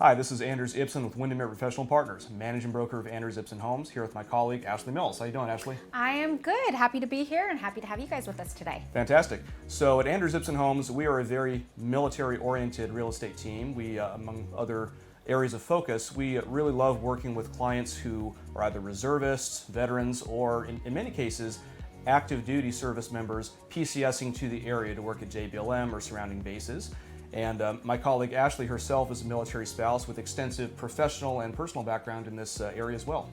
Hi, this is Anders Ibsen with Windermere Professional Partners, managing broker of Anders Ibsen Homes, here with my colleague Ashley Mills. How you doing, Ashley? I am good. Happy to be here and happy to have you guys with us today. Fantastic. So at Anders Ibsen Homes, we are a very military-oriented real estate team. We, among other areas of focus, we really love working with clients who are either reservists, veterans, or in many cases, active duty service members PCSing to the area to work at JBLM or surrounding bases. And my colleague Ashley herself is a military spouse with extensive professional and personal background in this area as well.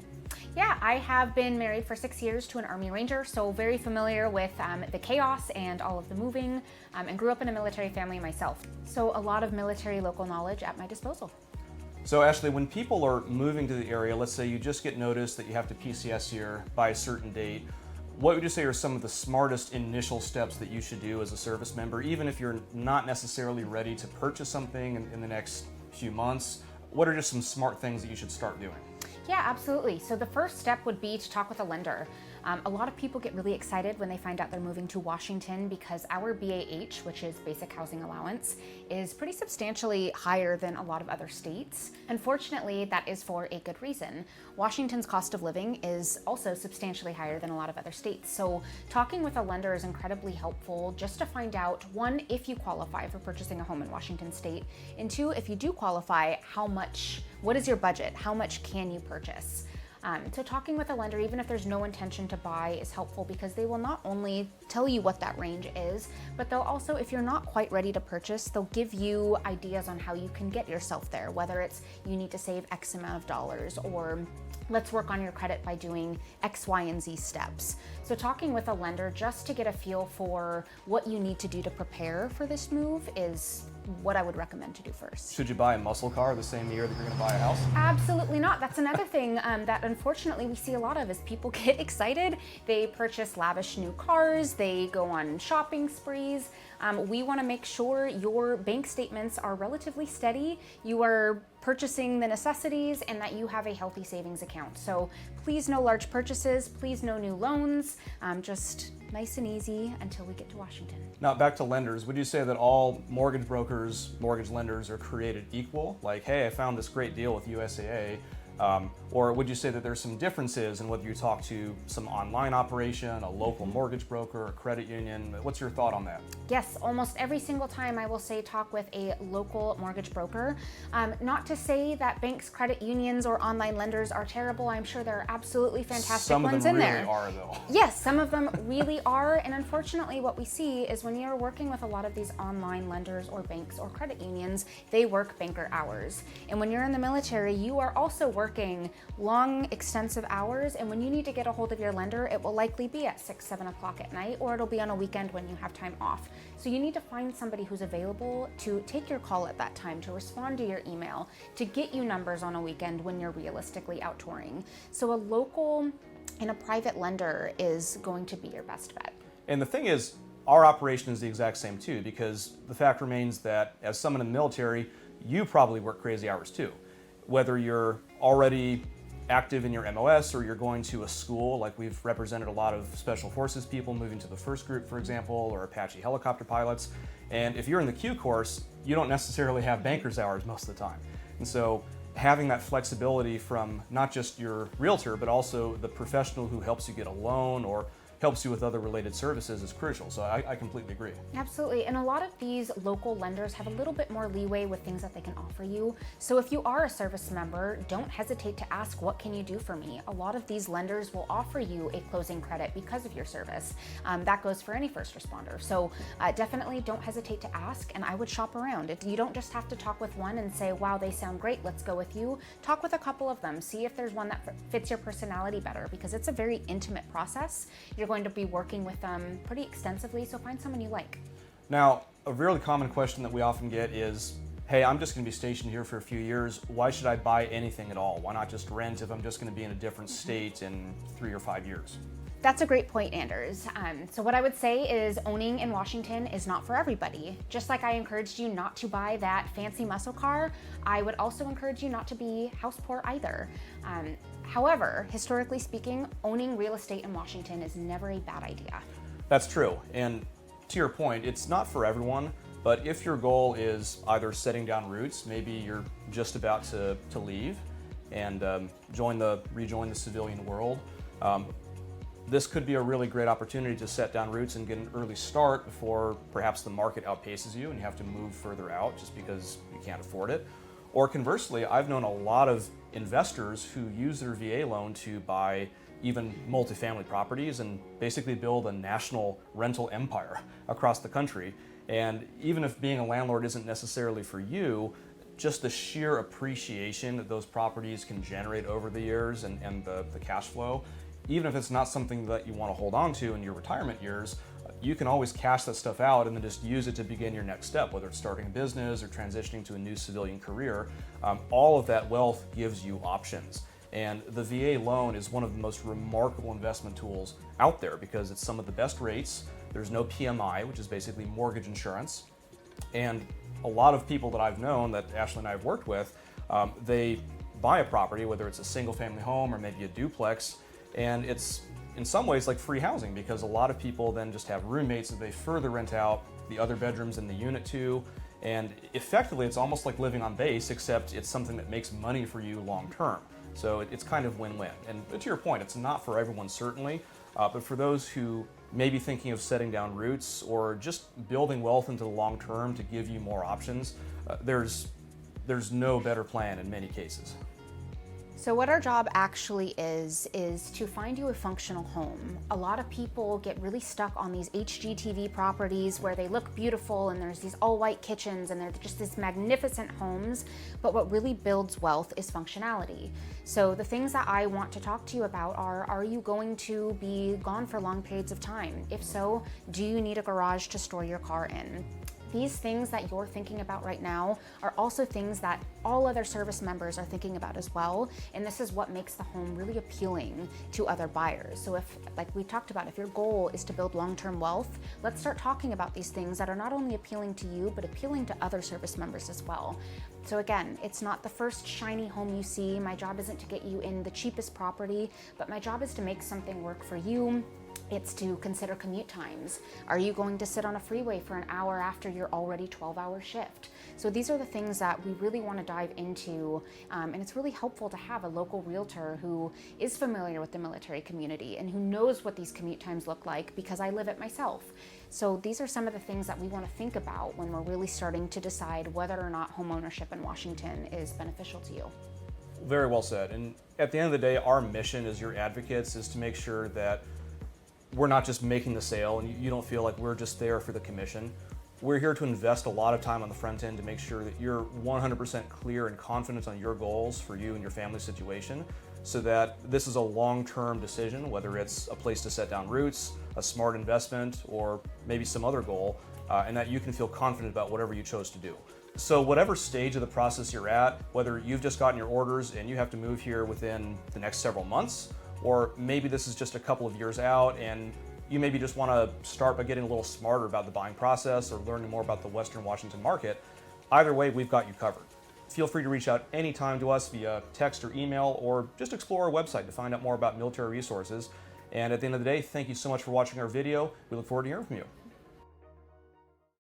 Yeah, I have been married for 6 years to an Army Ranger, so very familiar with the chaos and all of the moving, and grew up in a military family myself. So a lot of military local knowledge at my disposal. So Ashley, when people are moving to the area, let's say you just get notice that you have to PCS here by a certain date, what would you say are some of the smartest initial steps that you should do as a service member, even if you're not necessarily ready to purchase something in the next few months? What are just some smart things that you should start doing? Yeah, absolutely. So the first step would be to talk with a lender. A lot of people get really excited when they find out they're moving to Washington because our BAH, which is Basic Housing Allowance, is pretty substantially higher than a lot of other states. Unfortunately, that is for a good reason. Washington's cost of living is also substantially higher than a lot of other states. So talking with a lender is incredibly helpful just to find out, one, if you qualify for purchasing a home in Washington state, and two, if you do qualify, what is your budget? How much can you purchase? So talking with a lender, even if there's no intention to buy, is helpful because they will not only tell you what that range is, but they'll also, if you're not quite ready to purchase, they'll give you ideas on how you can get yourself there, whether it's you need to save X amount of dollars or let's work on your credit by doing X, Y, and Z steps. So talking with a lender just to get a feel for what you need to do to prepare for this move is what I would recommend to do first. Should you buy a muscle car the same year that you're going to buy a house? Absolutely not. That's another thing that unfortunately we see a lot of is people get excited. They purchase lavish new cars. They go on shopping sprees. We want to make sure your bank statements are relatively steady. You are purchasing the necessities and that you have a healthy savings account. So please no large purchases, please no new loans, just nice and easy until we get to Washington. Now back to lenders, would you say that all mortgage brokers, mortgage lenders are created equal? Like, hey, I found this great deal with USAA. Or would you say that there's some differences in whether you talk to some online operation, a local mortgage broker, a credit union? What's your thought on that? Yes, almost every single time I will say talk with a local mortgage broker. Not to say that banks, credit unions, or online lenders are terrible. I'm sure there are absolutely fantastic ones in there. Some of them really are, though. Yes, some of them really are. And unfortunately, what we see is when you're working with a lot of these online lenders or banks or credit unions, they work banker hours. And when you're in the military, you are also working long, extensive hours, and when you need to get a hold of your lender, it will likely be at 6, 7 o'clock at night, or it'll be on a weekend when you have time off. So you need to find somebody who's available to take your call at that time, to respond to your email, to get you numbers on a weekend when you're realistically out touring. So a local and a private lender is going to be your best bet. And the thing is, our operation is the exact same too, because the fact remains that as someone in the military, you probably work crazy hours too. Whether you're already active in your MOS or you're going to a school, like we've represented a lot of Special Forces people moving to the first group, for example, or Apache helicopter pilots. And if you're in the Q course, you don't necessarily have banker's hours most of the time. And so having that flexibility from not just your realtor, but also the professional who helps you get a loan or helps you with other related services is crucial. So I completely agree. Absolutely. And a lot of these local lenders have a little bit more leeway with things that they can offer you. So if you are a service member, don't hesitate to ask, what can you do for me? A lot of these lenders will offer you a closing credit because of your service. That goes for any first responder. So definitely don't hesitate to ask, and I would shop around. You don't just have to talk with one and say, wow, they sound great, let's go with you. Talk with a couple of them. See if there's one that fits your personality better, because it's a very intimate process. You're going to be working with them pretty extensively, so find someone you like. Now, a really common question that we often get is, hey, I'm just going to be stationed here for a few years. Why should I buy anything at all? Why not just rent if I'm just going to be in a different state in 3 or 5 years? That's a great point, Anders. So what I would say is owning in Washington is not for everybody. Just like I encouraged you not to buy that fancy muscle car, I would also encourage you not to be house poor either. However, historically speaking, owning real estate in Washington is never a bad idea. That's true. And to your point, it's not for everyone, But if your goal is either setting down roots, maybe you're just about to leave and rejoin the civilian world, this could be a really great opportunity to set down roots and get an early start before perhaps the market outpaces you and you have to move further out just because you can't afford it. Or conversely, I've known a lot of investors who use their VA loan to buy even multifamily properties and basically build a national rental empire across the country. And even if being a landlord isn't necessarily for you, just the sheer appreciation that those properties can generate over the years and the cash flow, even if it's not something that you want to hold on to in your retirement years, you can always cash that stuff out and then just use it to begin your next step, whether it's starting a business or transitioning to a new civilian career. All of that wealth gives you options. And the VA loan is one of the most remarkable investment tools out there because it's some of the best rates. There's no PMI, which is basically mortgage insurance. And a lot of people that I've known, that Ashley and I have worked with, they buy a property, whether it's a single family home or maybe a duplex, and it's in some ways like free housing because a lot of people then just have roommates that they further rent out the other bedrooms in the unit to. And effectively, it's almost like living on base, except it's something that makes money for you long term. So it's kind of win-win. And to your point, it's not for everyone certainly, but for those who may be thinking of setting down roots or just building wealth into the long term to give you more options, there's no better plan in many cases. So what our job actually is to find you a functional home. A lot of people get really stuck on these HGTV properties where they look beautiful and there's these all white kitchens and they're just these magnificent homes, but what really builds wealth is functionality. So the things that I want to talk to you about are you going to be gone for long periods of time? If so, do you need a garage to store your car in? These things that you're thinking about right now are also things that all other service members are thinking about as well. And this is what makes the home really appealing to other buyers. So if, like we talked about, if your goal is to build long-term wealth, let's start talking about these things that are not only appealing to you, but appealing to other service members as well. So again, it's not the first shiny home you see. My job isn't to get you in the cheapest property, but my job is to make something work for you. It's to consider commute times. Are you going to sit on a freeway for an hour after your already 12-hour shift? So these are the things that we really want to dive into, and it's really helpful to have a local realtor who is familiar with the military community and who knows what these commute times look like because I live it myself. So these are some of the things that we want to think about when we're really starting to decide whether or not home ownership in Washington is beneficial to you. Very well said. And at the end of the day, our mission as your advocates is to make sure that we're not just making the sale and you don't feel like we're just there for the commission. We're here to invest a lot of time on the front end to make sure that you're 100% clear and confident on your goals for you and your family situation so that this is a long-term decision, whether it's a place to set down roots, a smart investment, or maybe some other goal, and that you can feel confident about whatever you chose to do. So whatever stage of the process you're at, whether you've just gotten your orders and you have to move here within the next several months, or maybe this is just a couple of years out and you maybe just want to start by getting a little smarter about the buying process or learning more about the Western Washington market, either way, we've got you covered. Feel free to reach out anytime to us via text or email, or just explore our website to find out more about military resources. And at the end of the day, thank you so much for watching our video. We look forward to hearing from you.